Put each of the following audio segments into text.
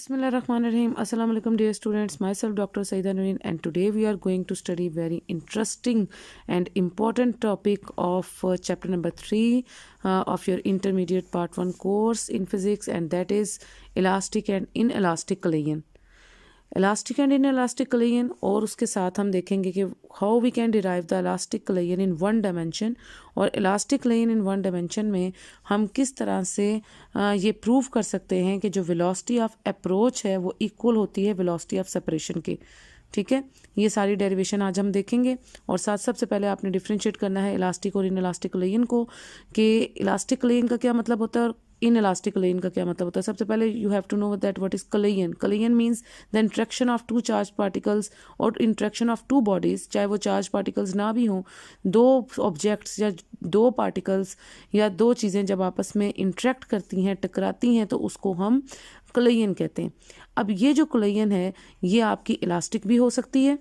Bismillahirrahmanirrahim. Assalamu alaikum dear students. Myself Dr. Saida Nureen, and today we are going to study very interesting and important topic of chapter number 3 of your intermediate part 1 course in physics, and that is elastic and inelastic collision. Elastic and inelastic collision, और उसके साथ हम देखेंगे कि how we can derive the elastic collision in one dimension, और elastic collision in one dimension में हम किस तरह से ये प्रूव कर सकते हैं कि जो वेलोसिटी ऑफ अप्रोच है वो इक्वल होती है वेलोसिटी ऑफ सेपरेशन के। ठीक है, ये सारी डेरिवेशन आज हम देखेंगे। और साथ सबसे पहले आपने डिफ्रेंशिएट करना है इलास्टिक और इन इलास्टिक कलेयन को, कि इलास्टिक कलेयन का क्या मतलब होता है और इन इलास्टिक कलेयन का क्या मतलब होता है। सबसे पहले you have to know that what is collision. Collision means the interaction of two charge particles और इंट्रैक्शन ऑफ टू बॉडीज, चाहे वो चार्ज पार्टिकल्स ना भी हों, दो ऑब्जेक्ट्स या दो पार्टिकल्स या दो चीज़ें जब आपस में इंट्रैक्ट करती हैं, टकराती हैं, तो उसको हम कलेयन कहते हैं। अब ये जो कलेयन है ये आपकी इलास्टिक भी हो सकती है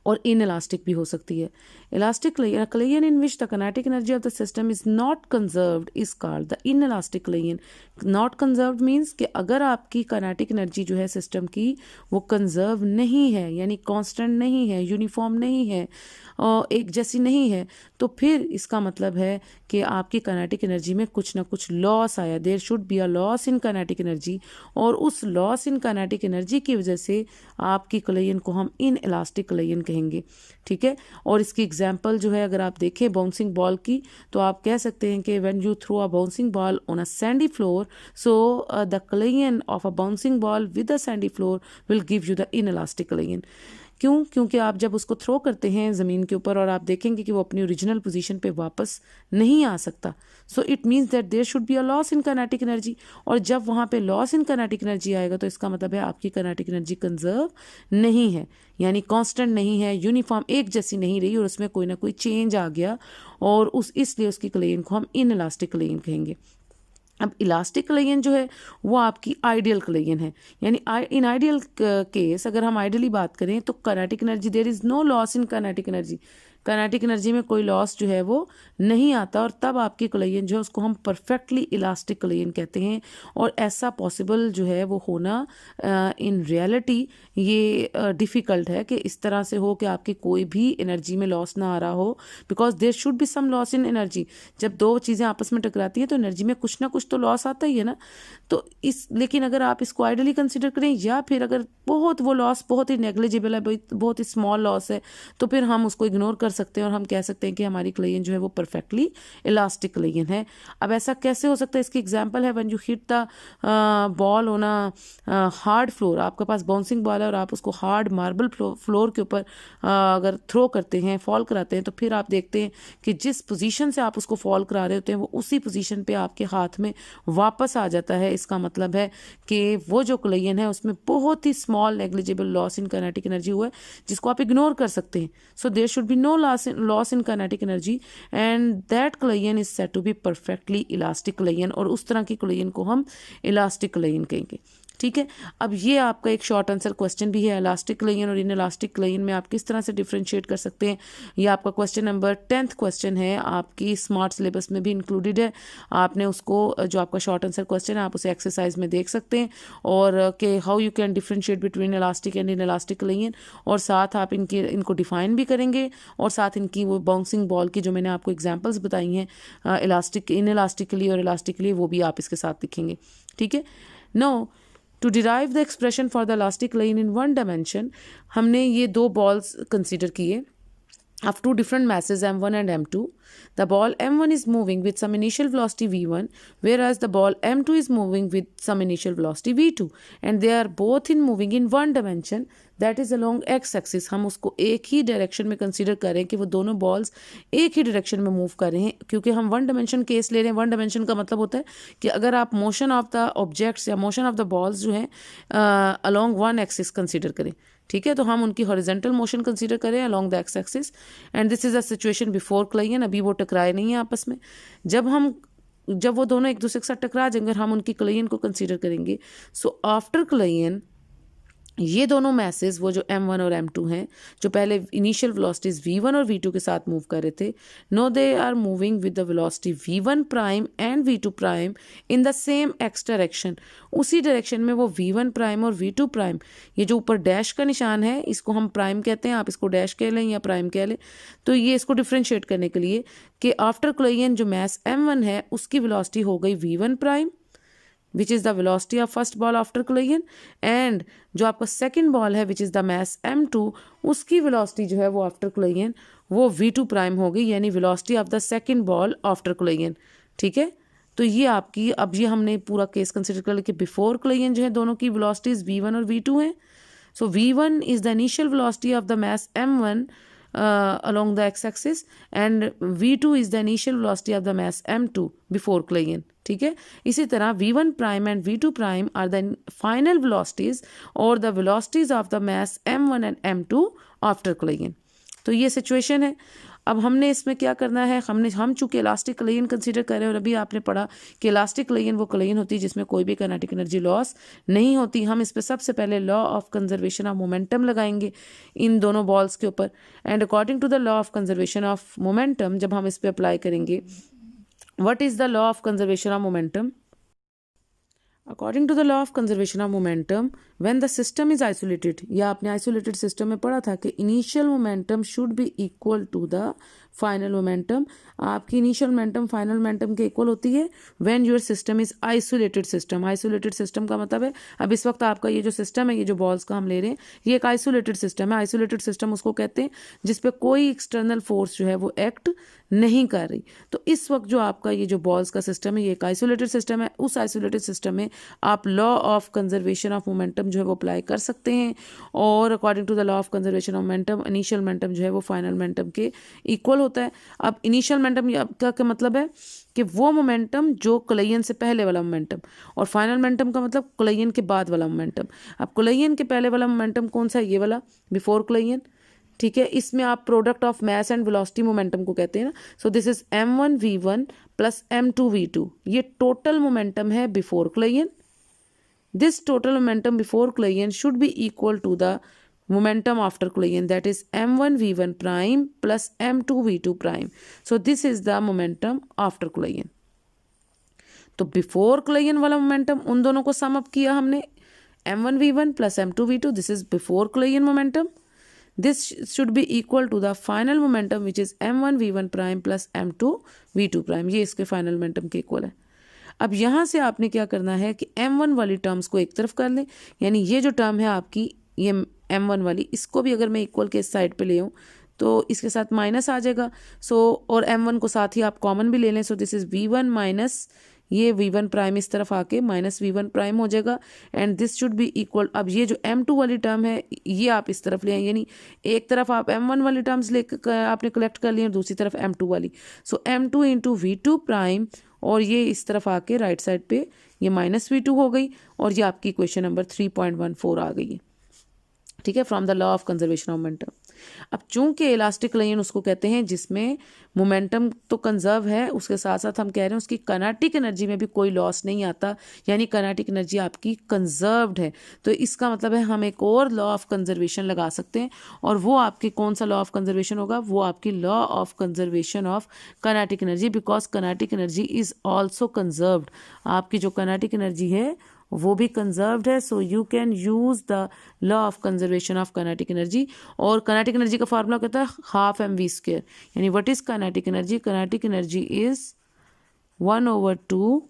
और इन इलास्टिक भी हो सकती है। Elastic collision in which the kinetic energy of the system is not conserved is called the inelastic collision. Not conserved means कि अगर आपकी काइनेटिक एनर्जी जो है सिस्टम की वो कंजर्व नहीं है, यानी कांस्टेंट नहीं है, यूनिफॉर्म नहीं है, एक जैसी नहीं है, तो फिर इसका मतलब है कि आपकी काइनेटिक एनर्जी में कुछ ना कुछ लॉस आया। There should be a loss in kinetic energy, और उस लॉस इन काइनेटिक एनर्जी की वजह से आपकी कलेयन को हम इन इलास्टिक कलेयन कहेंगे। ठीक है, और इसकी एग्जांपल जो है अगर आप देखें बाउंसिंग बॉल की, तो आप कह सकते हैं कि when you throw a bouncing ball on a sandy floor, so the collision of a bouncing ball with a sandy floor will give you the inelastic collision. क्यों? क्योंकि आप जब उसको थ्रो करते हैं ज़मीन के ऊपर और आप देखेंगे कि वो अपनी ओरिजिनल पोजीशन पे वापस नहीं आ सकता, so it means that there should be a loss in kinetic energy, और जब वहाँ पे लॉस इन काइनेटिक एनर्जी आएगा तो इसका मतलब है आपकी काइनेटिक एनर्जी कंजर्व नहीं है, यानी कांस्टेंट नहीं है, यूनिफॉर्म एक जैसी नहीं रही, और उसमें कोई ना कोई चेंज आ गया, और इसलिए उसकी कलेयन को हम इन इलास्टिक कलेयन कहेंगे। अब इलास्टिक कलेयन जो है वो आपकी आइडियल कलेयन है, यानी इन आइडियल केस अगर हम आइडियली बात करें तो kinetic energy, there is no loss in kinetic energy, kinetic energy में कोई लॉस जो है वो नहीं आता, और तब आपकी कलेयन जो है उसको हम परफेक्टली इलास्टिक कलेयन कहते हैं। और ऐसा पॉसिबल जो है वो होना इन रियलिटी ये डिफ़िकल्ट है कि इस तरह से हो कि आपकी कोई भी एनर्जी में लॉस ना आ रहा हो, because there should be some loss in energy. जब दो चीज़ें आपस में टकराती हैं तो एनर्जी में कुछ ना कुछ तो लॉस आता ही है ना। तो लेकिन अगर आप इसको आइडली कंसिडर करें, या फिर अगर बहुत वो लॉस बहुत ही नेग्लिजिबल है, बहुत ही स्मॉल लॉस है, तो फिर हम उसको इग्नोर कर सकते हैं और हम कह सकते हैं कि हमारी कलेयन जो है वो परफेक्टली इलास्टिक कलेयन है। अब ऐसा कैसे हो सकता है? इसकी एग्जांपल है when you hit the ball on a hard floor. आपके पास बाउंसिंग बॉल है और आप उसको हार्ड मार्बल फ्लोर के ऊपर अगर थ्रो करते हैं, फॉल कराते हैं, तो फिर आप देखते हैं कि जिस पोजीशन से आप उसको फॉल करा रहे होते हैं वो उसी पोजीशन पे आपके हाथ में वापस आ जाता है। इसका मतलब है कि वो जो कलेयन है उसमें बहुत ही small negligible loss in kinetic energy हुआ है, जिसको आप इग्नोर कर सकते हैं। So there should be no loss in kinetic energy, and that collision is said to be perfectly elastic collision, और उस तरह की कलेयन को हम इलास्टिक कलेयन कहेंगे। ठीक है, अब ये आपका एक शॉर्ट आंसर क्वेश्चन भी है, इलास्टिक कलेयन और इन इलास्टिक कलेयन में आप किस तरह से डिफ्रेंशिएट कर सकते हैं। ये आपका क्वेश्चन नंबर 10th क्वेश्चन है, आपकी स्मार्ट सिलेबस में भी इंक्लूडेड है। आपने उसको जो आपका शॉर्ट आंसर क्वेश्चन है आप उसे एक्सरसाइज में देख सकते हैं, और कि how you can differentiate between elastic and inelastic collision, और साथ आप इनको डिफाइन भी करेंगे, और साथ इनकी वो बाउंसिंग बॉल की जो मैंने आपको एग्जाम्पल्स बताई हैं इलास्टिक इन इलास्टिक के लिए और इलास्टिक के लिए, वो भी आप इसके साथ लिखेंगे। ठीक है, now to derive the expression for the elastic collision in one dimension, हमने ये दो बॉल्स कंसीडर किए of two different masses m1 and m2. The ball m1 is moving with some initial velocity v1, whereas the ball m2 is moving with some initial velocity v2, and they are both in moving in one dimension, that is along x axis. हम उसको एक ही direction में consider करें कि वो दोनों balls एक ही direction में मूव कर रहे हैं, क्योंकि हम वन डायमेंशन केस ले रहे हैं। वन डायमेंशन का मतलब होता है कि अगर आप मोशन ऑफ द ऑब्जेक्ट्स या मोशन ऑफ द बॉल्स जो हैं अलॉन्ग वन एक्सिस कंसीडर करें, ठीक है, तो हम उनकी हॉरिजॉन्टल मोशन कंसीडर करें along the X axis, and this is a situation before collision. अभी वो टकराए नहीं है आपस में। जब वो दोनों एक दूसरे के साथ टकरा जाएंगे, हम उनकी कलेयन को कंसीडर करेंगे। सो आफ्टर कलेयन ये दोनों मैसेज वो जो m1 और m2 हैं, जो पहले इनिशियल वेलोसिटीज v1 और v2 के साथ मूव कर रहे थे, no they are moving with the velocity v1 prime and v2 prime in the same X direction. उसी डायरेक्शन में वो v1 प्राइम और v2 प्राइम, ये जो ऊपर डैश का निशान है इसको हम प्राइम कहते हैं, आप इसको डैश कह लें या प्राइम कह लें। तो ये इसको डिफ्रेंशिएट करने के लिए कि आफ्टर कोलिजन जो मास m1 है उसकी वेलोसिटी हो गई v1 prime which is the velocity of first ball after collision, and जो आपका सेकंड बॉल है which is the mass m2 उसकी वेलोसिटी जो है वो आफ्टर कोलिजन वो v2 प्राइम हो गई, यानी velocity of the second ball after collision. ठीक है, तो ये आपकी, अब ये हमने पूरा केस कंसिडर कर लिया कि बिफोर कोलिजन जो है दोनों की वेलोसिटीज v1 और v2 हैं। सो v1 is the initial velocity of the mass m1 along the x-axis and v2 is the initial velocity of the mass m2 before collision। ठीक है, इसी तरह v1 prime and v2 prime are the final velocities or the velocities of the mass m1 and m2 after collision। तो ये situation है। अब हमने इसमें क्या करना है, हम चूंकि इलास्टिक कोलिजन कंसीडर कर रहे हैं और अभी आपने पढ़ा कि इलास्टिक कोलिजन वो कोलिजन होती है जिसमें कोई भी काइनेटिक एनर्जी लॉस नहीं होती। हम इस पर सबसे पहले law of conservation of momentum लगाएंगे इन दोनों बॉल्स के ऊपर, and according to the law of conservation of momentum जब हम इस पर अप्लाई करेंगे, what is the law of conservation of momentum? According to the law of conservation of momentum when the system is isolated, या आपने isolated system में पढ़ा था कि initial momentum should be equal to the final momentum. आपकी initial momentum final momentum के equal होती है when your system is isolated system. Isolated system का मतलब है अब इस वक्त आपका ये जो सिस्टम है, ये जो बॉल्स का हम ले रहे हैं, ये एक आइसोलेटेड सिस्टम है। आइसोलेटेड सिस्टम उसको कहते हैं जिसपे कोई एक्सटर्नल फोर्स जो है वो एक्ट नहीं कर रही। तो इस वक्त जो आपका ये जो बॉल्स का सिस्टम है ये एक आइसोलेटेड सिस्टम है। उस आइसोलेटेड सिस्टम में आप law of conservation of momentum जो है वो अप्लाई कर सकते हैं, और according to the law of conservation of momentum initial momentum जो है वो फाइनल मोमेंटम के इक्वल होता है। अब इनिशियल मोमेंटम का क्या मतलब है कि वो मोमेंटम जो कोलिजन से पहले वाला मोमेंटम, और फाइनल मोमेंटम का मतलब कोलिजन के बाद वाला मोमेंटम। अब कोलिजन के पहले वाला मोमेंटम कौन सा है? ये वाला, बिफोर कोलिजन। ठीक है, इसमें आप product of mass and velocity momentum को कहते हैं ना। सो this is m1 v1 plus m2 v2, ये टोटल मोमेंटम है before collision. This total momentum before collision should be equal to the momentum after collision, that is m1 v1 prime plus m2 v2 prime। so this is the momentum after collision। तो before collision वाला momentum उन दोनों को sum up किया हमने, m1 v1 plus m2 v2, this is before collision momentum. This should be equal to the final momentum which is m1 v1 prime plus m2 v2 prime, ये इसके final momentum के equal है। अब यहाँ से आपने क्या करना है कि m1 वाली टर्म्स को एक तरफ कर लें, यानी ये जो टर्म है आपकी ये m1 वाली, इसको भी अगर मैं इक्वल के इस साइड पे ले आऊँ तो इसके साथ माइनस आ जाएगा। सो और m1 को साथ ही आप कॉमन भी ले लें। सो दिस इज v1 माइनस ये v1 प्राइम इस तरफ आके माइनस v1 प्राइम हो जाएगा, and this should be equal. अब ये जो m2 वाली टर्म है ये आप इस तरफ ले आए, यानी एक तरफ आप m1 वाली टर्म्स ले आपने कलेक्ट कर ली और दूसरी तरफ m2 वाली। सो m2 इंटू v2 प्राइम, और ये इस तरफ आके राइट साइड पे ये माइनस v2 हो गई, और ये आपकी क्वेश्चन नंबर 3.14 आ गई है। ठीक है, from the law of conservation of momentum. अब चूंकि इलास्टिक लाइन उसको कहते हैं जिसमें मोमेंटम तो कंजर्व है, उसके साथ साथ हम कह रहे हैं उसकी काइनेटिक एनर्जी में भी कोई लॉस नहीं आता, यानी काइनेटिक एनर्जी आपकी कंजर्व्ड है। तो इसका मतलब है हम एक और लॉ ऑफ कंजर्वेशन लगा सकते हैं, और वो आपकी कौन सा लॉ ऑफ कंजर्वेशन होगा? वो आपकी law of conservation of kinetic energy, because kinetic energy is also conserved. आपकी जो काइनेटिक एनर्जी है वो भी कंजर्व्ड है। So you can use the law of conservation of kinetic energy. और काइनेटिक एनर्जी का फार्मूला कहता है हाफ mv स्क्वायर, यानी what is kinetic energy? Kinetic energy is 1/2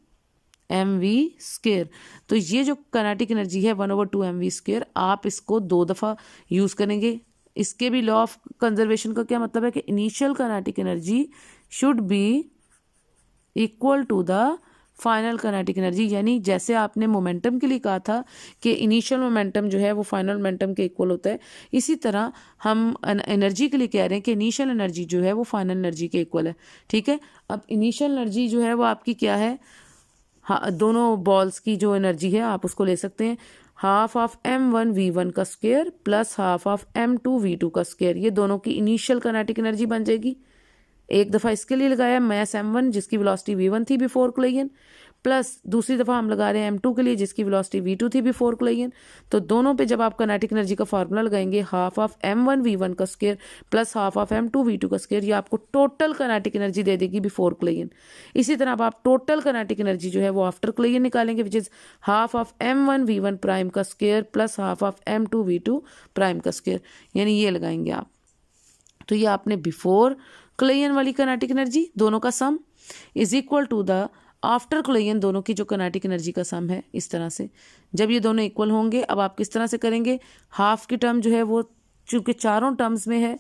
mv square. तो ये जो काइनेटिक एनर्जी है 1/2 mv स्क्वायर, आप इसको 2 दफ़ा यूज करेंगे। इसके भी लॉ ऑफ कंजर्वेशन का क्या मतलब है कि initial kinetic energy should be equal to the final kinetic energy, यानी जैसे आपने मोमेंटम के लिए कहा था कि इनिशियल मोमेंटम जो है वो फाइनल मोमेंटम के इक्वल होता है, इसी तरह हम एनर्जी के लिए कह रहे हैं कि इनिशियल एनर्जी जो है वो फाइनल एनर्जी के इक्वल है। ठीक है, अब इनिशियल एनर्जी जो है वो आपकी क्या है? हाँ, दोनों बॉल्स की जो एनर्जी है आप उसको ले सकते हैं हाफ ऑफ m1 v1 का square plus half of m2 v2 का स्क्वायर। ये दोनों की इनिशियल काइनेटिक एनर्जी बन जाएगी। एक दफ़ा इसके लिए लगाया मास m1 जिसकी वेलोसिटी v1 थी बिफोर कोलिजन, प्लस दूसरी दफ़ा हम लगा रहे हैं m2 के लिए जिसकी वेलोसिटी v2 थी बिफोर कोलिजन। तो दोनों पे जब आप काइनेटिक एनर्जी का फार्मूला लगाएंगे हाफ ऑफ m1 v1 का square plus half of m2 v2 का स्क्वायर, ये आपको टोटल काइनेटिक एनर्जी दे देगी बिफोर कोलिजन। इसी तरह अब आप टोटल काइनेटिक एनर्जी जो है वो आफ्टर कोलिजन निकालेंगे, which is half of m1 v1 prime का square plus half of m2 v2 prime का स्क्वायर, यानी ये लगाएंगे आप। तो ये आपने बिफोर कोलिजन वाली काइनेटिक एनर्जी दोनों का sum is equal to the after collision दोनों की जो काइनेटिक एनर्जी का सम है। इस तरह से जब ये दोनों इक्वल होंगे, अब आप किस तरह से करेंगे, हाफ की टर्म जो है वो चूंकि चारों टर्म्स में है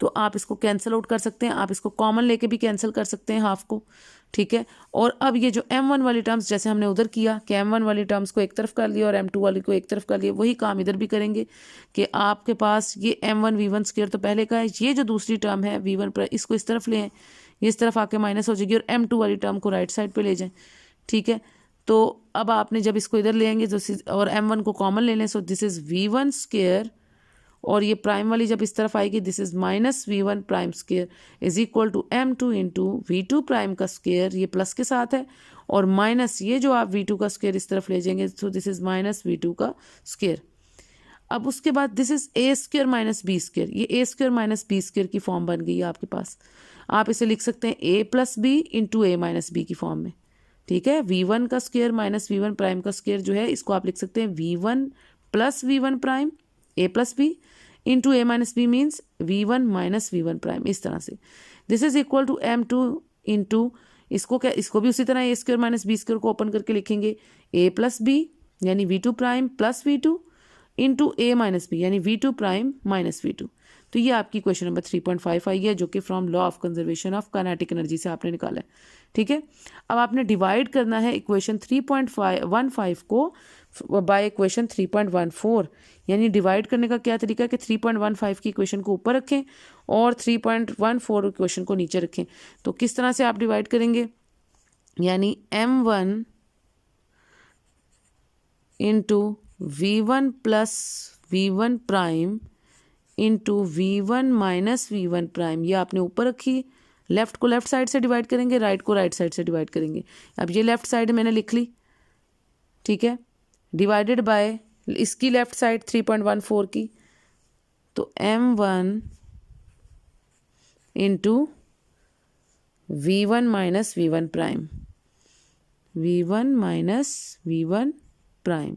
तो आप इसको कैंसिल आउट कर सकते हैं, आप इसको कॉमन लेके भी कैंसिल कर सकते हैं हाफ को, ठीक है। और अब ये जो m1 वाली टर्म्स जैसे हमने उधर किया कि m1 वाली टर्म्स को एक तरफ कर लिया और m2 वाली को एक तरफ कर लिया, वही काम इधर भी करेंगे कि आपके पास ये m1 v1 स्क्वायर तो पहले का है, ये जो दूसरी टर्म है v1 इसको इस तरफ ले आए, ये इस तरफ आके माइनस हो जाएगी और m2 वाली टर्म को राइट साइड पे ले जाएं, ठीक है। तो अब आपने जब इसको इधर ले आएंगे और m1 को कॉमन ले लें, सो दिस इज v1 स्क्वायर और ये प्राइम वाली जब इस तरफ आएगी this is minus v1 prime square is equal to m2 into v2 prime का स्क्वायर, ये प्लस के साथ है, और माइनस ये जो आप v2 का स्क्वायर इस तरफ ले जाएंगे, सो दिस इज माइनस v2 का स्क्वायर। अब उसके बाद this is A square minus B square, ये A square minus B square की फॉर्म बन गई है आपके पास। आप इसे लिख सकते हैं a plus B into A minus B की फॉर्म में, ठीक है। v1 का स्क्वायर माइनस v1 प्राइम का स्क्वायर जो है इसको आप लिख सकते हैं v1 plus v1 prime a plus B into A minus B means v1 minus v1 prime, इस तरह से। This is equal to m2 into इसको क्या, इसको भी उसी तरह A square minus B square को ओपन करके लिखेंगे a प्लस बी यानी v2 prime plus v2 into A minus B यानी v2 प्राइम माइनस v2। तो ये आपकी क्वेश्चन नंबर 3.5 आई है जो कि from law of conservation of kinetic energy से आपने निकाला है, ठीक है। अब आपने डिवाइड करना है इक्वेशन 3.15 को बाय इक्वेशन 3.14, यानी डिवाइड करने का क्या तरीका है कि 3.15 की इक्वेशन को ऊपर रखें और 3.14 इक्वेशन को नीचे रखें। तो किस तरह से आप डिवाइड करेंगे, यानी m1 into v1 plus v1 prime into v1 minus v1 prime, ये आपने ऊपर रखी, लेफ्ट को लेफ्ट साइड से डिवाइड करेंगे, राइट को राइट साइड से डिवाइड करेंगे। अब ये लेफ्ट साइड मैंने लिख ली, ठीक है, डिवाइडेड बाय इसकी लेफ्ट साइड 3.14 की, तो m1 into v1 minus v1 prime, v1 minus v1 prime,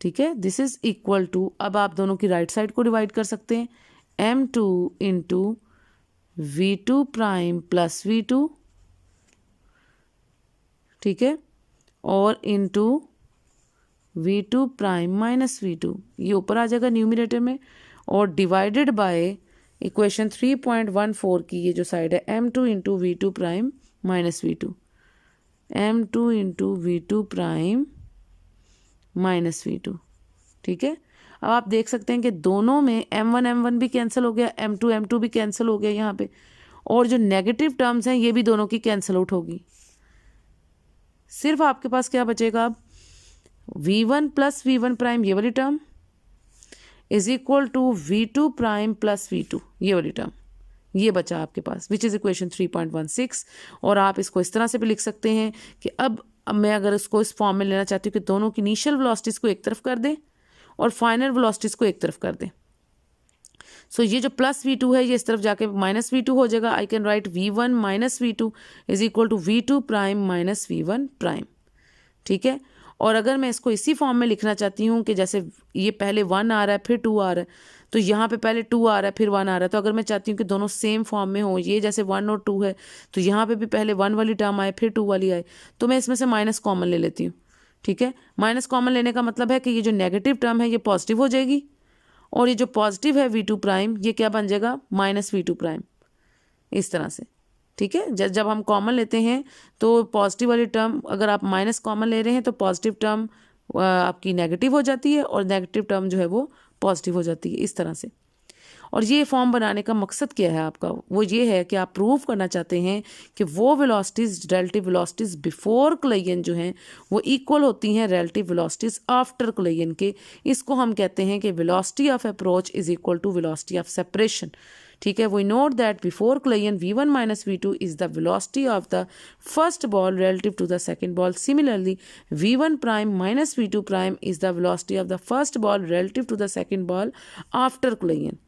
ठीक है। दिस इज इक्वल टू, अब आप दोनों की राइट साइड को डिवाइड कर सकते हैं, m2 into v2 prime plus v2, ठीक है, और into v2 prime minus v2, ये ऊपर आ जाएगा न्यूमरेटर में, और डिवाइडेड बाय इक्वेशन 3.14 की ये जो साइड है m2 into v2 prime minus v2, m2 into v2 prime minus v2, ठीक है। अब आप देख सकते हैं कि दोनों में m1 भी कैंसिल हो गया, m2 भी कैंसिल हो गया यहाँ पे, और जो नेगेटिव टर्म्स हैं ये भी दोनों की कैंसिल आउट होगी। सिर्फ आपके पास क्या बचेगा अब, v1 प्लस v1 प्राइम ये वाली term is equal to v2 prime plus v2 ये वाली टर्म, ये बचा आपके पास, विच इज इक्वेशन 3.16। और आप इसको इस तरह से भी लिख सकते हैं कि अब मैं अगर इसको इस फॉर्म में लेना चाहती हूँ कि दोनों की इनिशियल वेलोसिटीज को एक तरफ कर दें और फाइनल वेलोसिटीज को एक तरफ कर दें। सो ये जो प्लस v2 है ये इस तरफ जाके माइनस v2 हो जाएगा। I can write v1 minus v2 is equal to v2 prime minus v1 prime, ठीक है। और अगर मैं इसको इसी फॉर्म में लिखना चाहती हूँ कि जैसे ये पहले 1 आ रहा है फिर 2 आ रहा है, तो यहाँ पे पहले 2 आ रहा है फिर 1 आ रहा है, तो अगर मैं चाहती हूँ कि दोनों सेम फॉर्म में हो, ये जैसे 1 और 2 है तो यहाँ पे भी पहले 1 वाली टर्म आए फिर 2 वाली आए, तो मैं इसमें से माइनस कॉमन ले लेती हूँ, ठीक है। माइनस कॉमन लेने का मतलब है कि ये जो नेगेटिव टर्म है ये पॉजिटिव हो जाएगी, और ये जो पॉजिटिव है v2 प्राइम ये क्या बन जाएगा, माइनस v2 प्राइम, इस तरह से, ठीक है। जब हम कॉमन लेते हैं तो पॉजिटिव वाली टर्म अगर आप माइनस कॉमन ले रहे हैं तो पॉजिटिव टर्म आपकी नेगेटिव हो जाती है और नेगेटिव टर्म जो है वो पॉजिटिव हो जाती है, इस तरह से। और ये फॉर्म बनाने का मकसद क्या है आपका, वो ये है कि आप प्रूव करना चाहते हैं कि वो velocities relative velocities before collision जो हैं वो इक्वल होती हैं रिलेटिव वेलोसिटीज आफ्टर कोलिजन के। इसको हम कहते हैं कि velocity of approach is equal to velocity of separation, ठीक है। We note that before collision v1 minus v2 is the velocity of the first ball relative to the second ball. Similarly, v1 prime minus v2 prime is the velocity of the first ball relative to the second ball after collision.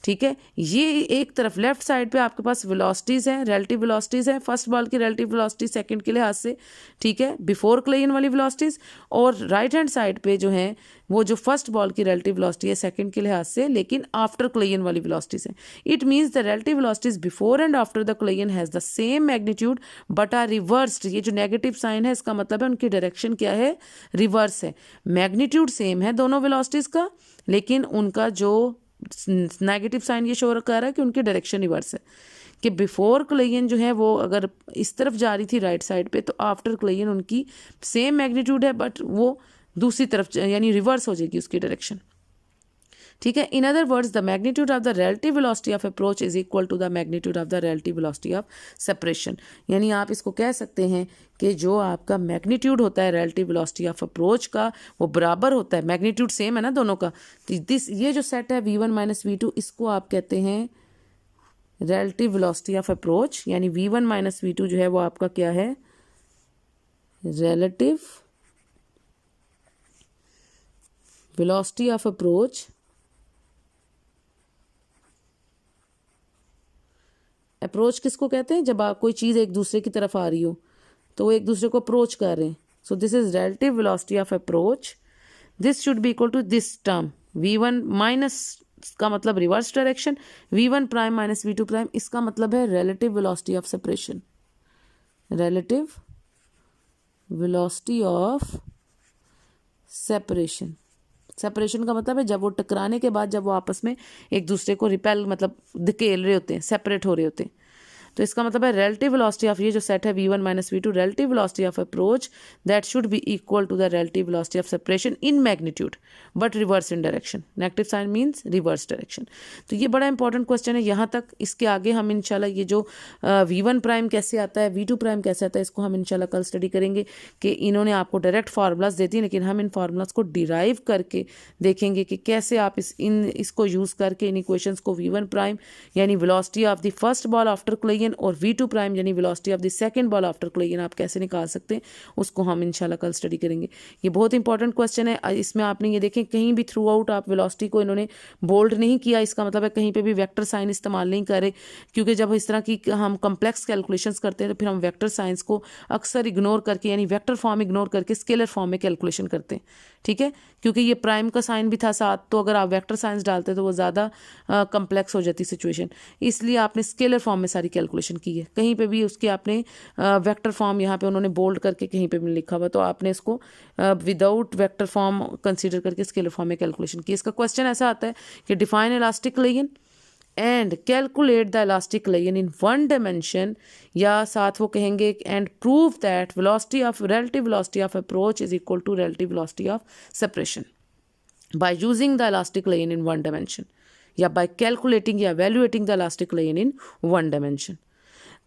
ठीक है, ये एक तरफ left side पे आपके पास velocities हैं, relative velocities हैं, फर्स्ट बॉल की रिलेटिव वेलोसिटी सेकंड के लिहाज से, ठीक है, बिफोर कोलिजन वाली वेलोसिटीज़, और राइट हैंड साइड पे जो हैं वो जो फर्स्ट बॉल की रिलेटिव वेलोसिटी है सेकंड के लिहाज से, लेकिन आफ्टर कोलिजन वाली वेलोसिटीज़ हैं. It means the relative velocities before and after the collision has the same magnitude but are reversed. ये जो नेगेटिव साइन है इसका मतलब है उनकी डायरेक्शन क्या है, रिवर्स है. मैग्नीट्यूड सेम है दोनों वेलोसिटीज़ का, लेकिन उनका जो नेगेटिव साइन ये शो कर रहा है कि उनकी डायरेक्शन रिवर्स है. कि बिफोर कोलिजन जो है वो अगर इस तरफ जा रही थी राइट साइड पे, तो आफ्टर कोलिजन उनकी सेम मैग्नीट्यूड है बट वो दूसरी तरफ यानी रिवर्स हो जाएगी उसकी डायरेक्शन. ठीक है. In other words the magnitude of the relative velocity of approach is equal to the magnitude of the relative velocity of separation. यानी आप इसको कह सकते हैं कि जो आपका मैग्नीट्यूड होता है रिलेटिव वेलोसिटी ऑफ अप्रोच का वो बराबर होता है, मैग्नीट्यूड सेम है ना दोनों का. तो ये जो सेट है v1 माइनस v2 इसको आप कहते हैं रिलेटिव वेलोसिटी ऑफ अप्रोच. यानी v1 माइनस v2 जो है वो आपका क्या है, relative velocity of approach. Approach किसको कहते हैं, जब आप कोई चीज़ एक दूसरे की तरफ आ रही हो तो वो एक दूसरे को अप्रोच कर रहे हैं. So this is relative velocity of approach. This should be equal to this term v1 minus का मतलब reverse direction, v1 prime minus v2 prime इसका मतलब है relative velocity of separation. Relative velocity of separation. Separation का मतलब है जब वो टकराने के बाद जब वो आपस में एक दूसरे को रिपेल मतलब धकेल रहे होते हैं, सेपरेट हो रहे होते हैं. तो इसका मतलब है रिलेटिव वेलोसिटी ऑफ ये जो सेट है v1 minus v2 relative velocity of approach that should be equal to the relative velocity of separation in magnitude but reverse in direction. Negative sign means reverse direction. तो ये बड़ा important question है यहाँ तक. इसके आगे हम इंशाल्लाह ये जो v1 प्राइम कैसे आता है, v2 प्राइम कैसे आता है, इसको हम इंशाल्लाह कल स्टडी करेंगे. कि इन्होंने आपको डायरेक्ट फार्मूलाज देती हैं, लेकिन हम इन फार्मूलाज को डिराइव करके देखेंगे कि कैसे आप इसको यूज़ करके इन इक्वेशंस को v1 प्राइम यानी velocity of the first ball after collision और v2 प्राइम यानी velocity of the second ball after collision आप कैसे निकाल सकते हैं, उसको हम इंशाल्लाह कल स्टडी करेंगे. ये बहुत इंपॉर्टेंट क्वेश्चन है. इसमें आपने ये देखें कहीं भी थ्रू आउट आप वेलोसिटी को इन्होंने बोल्ड नहीं किया. इसका मतलब है कहीं पे भी वेक्टर साइन इस्तेमाल नहीं करे, क्योंकि जब इस तरह की हम कम्प्लेक्स कैलकुलेशंस करते हैं तो फिर हम वेक्टर साइंस को अक्सर इग्नोर करके यानी वेक्टर फॉर्म इग्नोर करके स्केलर फॉर्म में कैलकुलेशन करते हैं. ठीक है, क्योंकि ये प्राइम का साइन भी था साथ, तो अगर आप वेक्टर साइंस डालते तो वो ज़्यादा कम्प्लेक्स हो जाती सिचुएशन. इसलिए आपने स्केलर फॉर्म में सारी कैलकुलेशन की है. कहीं पे भी उसके आपने वेक्टर फॉर्म यहाँ पे उन्होंने बोल्ड करके कहीं पे भी लिखा हुआ, तो आपने इसको विदाउट वेक्टर फॉर्म कंसीडर करके स्केलर फॉर्म में कैलकुलेशन की. इसका क्वेश्चन ऐसा आता है कि define elastic collision and calculate the elastic collision in one dimension, या साथ वो कहेंगे and prove that velocity of relative velocity of approach is equal to relative velocity of separation by using the elastic collision in one dimension, या by calculating या evaluating the elastic collision in one dimension.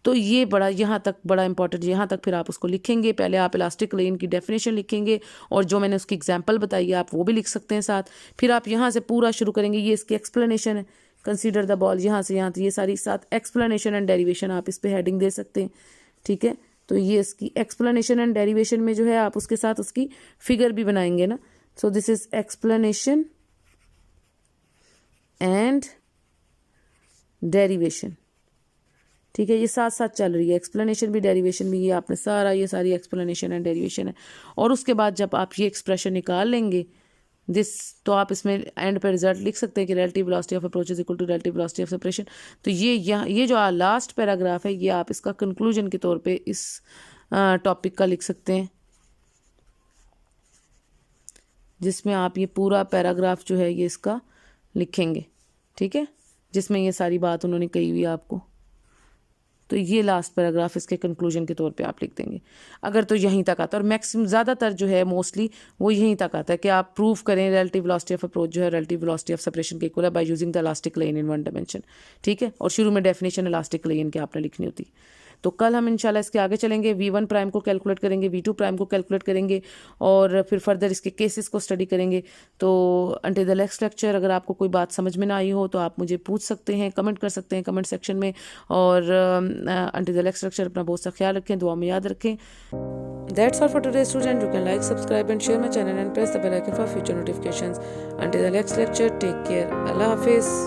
तो ये बड़ा यहाँ तक बड़ा important. यहाँ तक फिर आप उसको लिखेंगे. पहले आप इलास्टिक कोलिजन की डेफिनेशन लिखेंगे और जो मैंने उसकी एग्जांपल बताई है आप वो भी लिख सकते हैं साथ. फिर आप यहाँ से पूरा शुरू करेंगे. ये इसकी एक्सप्लेनेशन है, कंसीडर द बॉल, यहाँ से यहाँ, तो ये सारी साथ एक्सप्लेनेशन एंड डेरिवेशन आप इस पे हेडिंग दे सकते हैं. ठीक है, तो ये इसकी एक्सप्लेनेशन एंड डेरिवेशन में जो है आप उसके साथ उसकी फिगर भी बनाएंगे ना. सो this is explanation and derivation. ठीक है, ये साथ साथ चल रही है, एक्सप्लेनेशन भी डेरिवेशन भी. ये आपने सारा ये सारी एक्सप्लेनेशन एंड डेरिवेशन है. और उसके बाद जब आप ये एक्सप्रेशन निकाल लेंगे दिस, तो आप इसमें एंड पे रिजल्ट लिख सकते हैं कि relative velocity of approach is equal to relative velocity of separation. तो ये जो लास्ट पैराग्राफ है ये आप इसका कंक्लूजन के तौर पे इस टॉपिक का लिख सकते हैं, जिसमें आप ये पूरा पैराग्राफ जो है ये इसका लिखेंगे. ठीक है, जिसमें ये सारी बात उन्होंने कही हुई है आपको. तो ये लास्ट पैराग्राफ इसके कंक्लूजन के तौर पे आप लिख देंगे अगर तो यहीं तक आता है. और मैक्सिमम ज़्यादातर जो है मोस्टली वो यहीं तक आता है कि आप प्रूव करें रिलेटिव वेलोसिटी ऑफ अप्रोच जो है रिलेटिव वेलोसिटी ऑफ सेपरेशन के इक्वल है bye using the elastic collision in one dimension. ठीक है, और शुरू में डेफिनेशन इलास्टिक कोलिजन की आपने लिखनी होती. तो कल हम इंशाल्लाह इसके आगे चलेंगे, V1 प्राइम को कैलकुलेट करेंगे, V2 प्राइम को कैलकुलेट करेंगे और फिर फर्दर इसके केसेस को स्टडी करेंगे। तो अंटिल द नेक्स्ट लेक्चर अगर आपको कोई बात समझ में ना आई हो तो आप मुझे पूछ सकते हैं, कमेंट कर सकते हैं कमेंट सेक्शन में। और अंटिल द नेक्स्ट लेक्चर अपना बहुत सा ख्याल रखें, दुआ में याद रखें। That's all for today, student. You can like, subscribe and share my channel and press the bell icon for future notifications. Until the next lecture, take care. Allah Hafiz.